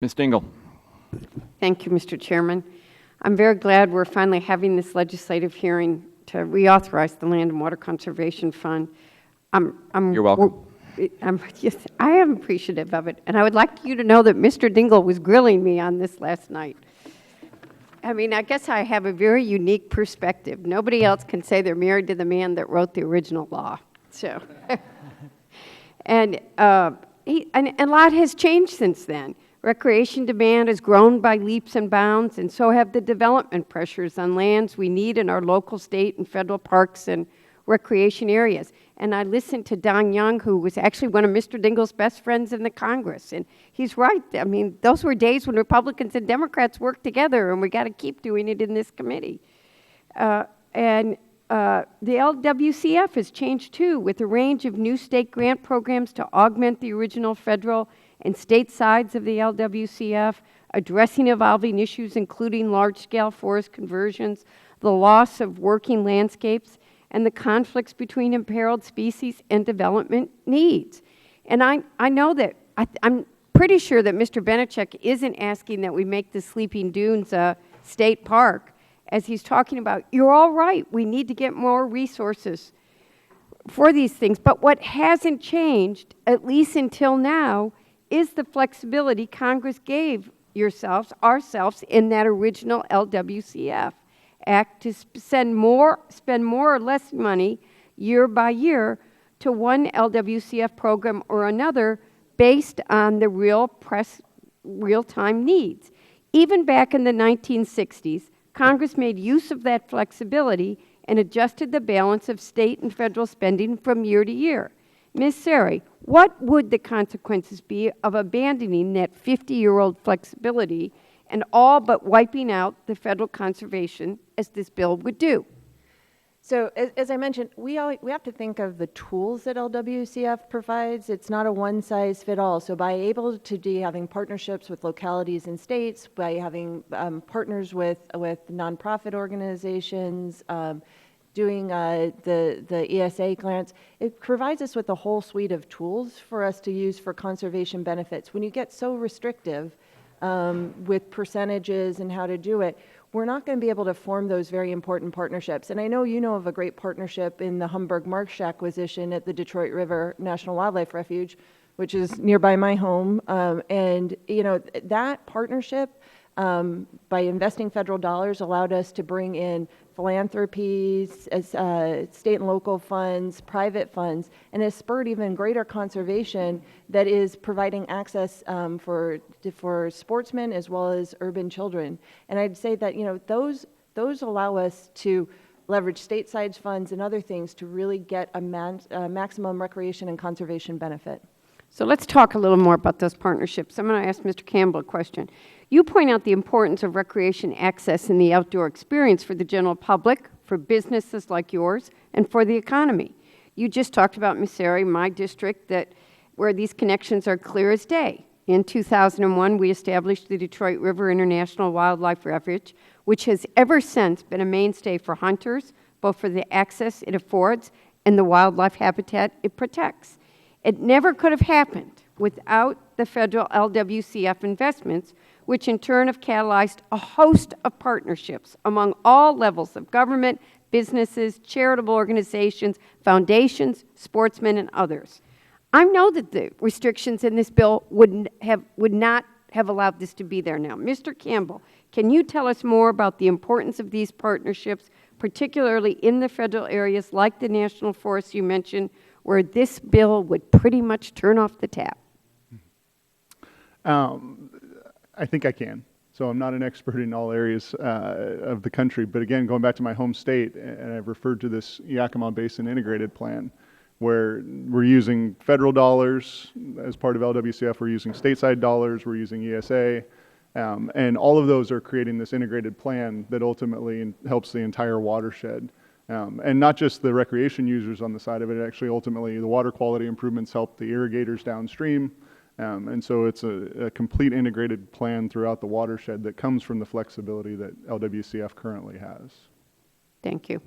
Ms. Dingell. Thank you, Mr. Chairman. I'm very glad we're finally having this legislative hearing to reauthorize the Land and Water Conservation Fund. You're welcome. Yes, I am appreciative of it, and I would like you to know that Mr. Dingell was grilling me on this last night. I mean, I guess I have a very unique perspective. Nobody else can say they're married to the man that wrote the original law. So, and a lot has changed since then. Recreation demand has grown by leaps and bounds, and so have the development pressures on lands we need in our local, state, and federal parks and recreation areas. And I listened to Don Young, who was actually one of Mr. Dingell's best friends in the Congress, and he's right. I mean, those were days when Republicans and Democrats worked together, and we got to keep doing it in this committee. The LWCF has changed too, with a range of new state grant programs to augment the original federal and state sides of the LWCF, addressing evolving issues including large-scale forest conversions, the loss of working landscapes, and the conflicts between imperiled species and development needs. And I know that, I'm pretty sure that Mr. Benechek isn't asking that we make the Sleeping Dunes a state park. As he's talking about, you're all right, we need to get more resources for these things. But what hasn't changed, at least until now, is the flexibility Congress gave ourselves in that original LWCF Act to spend more or less money year by year to one LWCF program or another based on the real-time needs. Even back in the 1960s, Congress made use of that flexibility and adjusted the balance of state and federal spending from year to year. Ms. Sari, what would the consequences be of abandoning that 50-year-old flexibility and all but wiping out the federal conservation as this bill would do? So as I mentioned, we have to think of the tools that LWCF provides. It's not a one-size-fits-all. So by able to be having partnerships with localities and states, by having partners with nonprofit organizations, doing the ESA grants, it provides us with a whole suite of tools for us to use for conservation benefits. When you get so restrictive with percentages and how to do it, we're not going to be able to form those very important partnerships. And I know you know of a great partnership in the Humberg Marsh acquisition at the Detroit River National Wildlife Refuge, which is nearby my home. And you know, that partnership, by investing federal dollars, allowed us to bring in philanthropies, state and local funds, private funds, and has spurred even greater conservation that is providing access for sportsmen as well as urban children. And I'd say that, you know, those allow us to leverage stateside funds and other things to really get a maximum recreation and conservation benefit. So let's talk a little more about those partnerships. I'm going to ask Mr. Campbell a question. You point out the importance of recreation access in the outdoor experience for the general public, for businesses like yours, and for the economy. You just talked about, Ms. Sari, my district, where these connections are clear as day. In 2001, we established the Detroit River International Wildlife Refuge, which has ever since been a mainstay for hunters, both for the access it affords and the wildlife habitat it protects. It never could have happened without the federal LWCF investments, which in turn have catalyzed a host of partnerships among all levels of government, businesses, charitable organizations, foundations, sportsmen, and others. I know that the restrictions in this bill would not have allowed this to be there now. Mr. Campbell, can you tell us more about the importance of these partnerships, particularly in the federal areas like the national forests you mentioned, where this bill would pretty much turn off the tap? I think I can. So I'm not an expert in all areas of the country, but again, going back to my home state, and I've referred to this Yakima Basin Integrated Plan, where we're using federal dollars as part of LWCF, we're using stateside dollars, we're using ESA, and all of those are creating this integrated plan that ultimately helps the entire watershed. And not just the recreation users on the side of it, actually ultimately the water quality improvements help the irrigators downstream. And so it's a complete integrated plan throughout the watershed that comes from the flexibility that LWCF currently has. Thank you.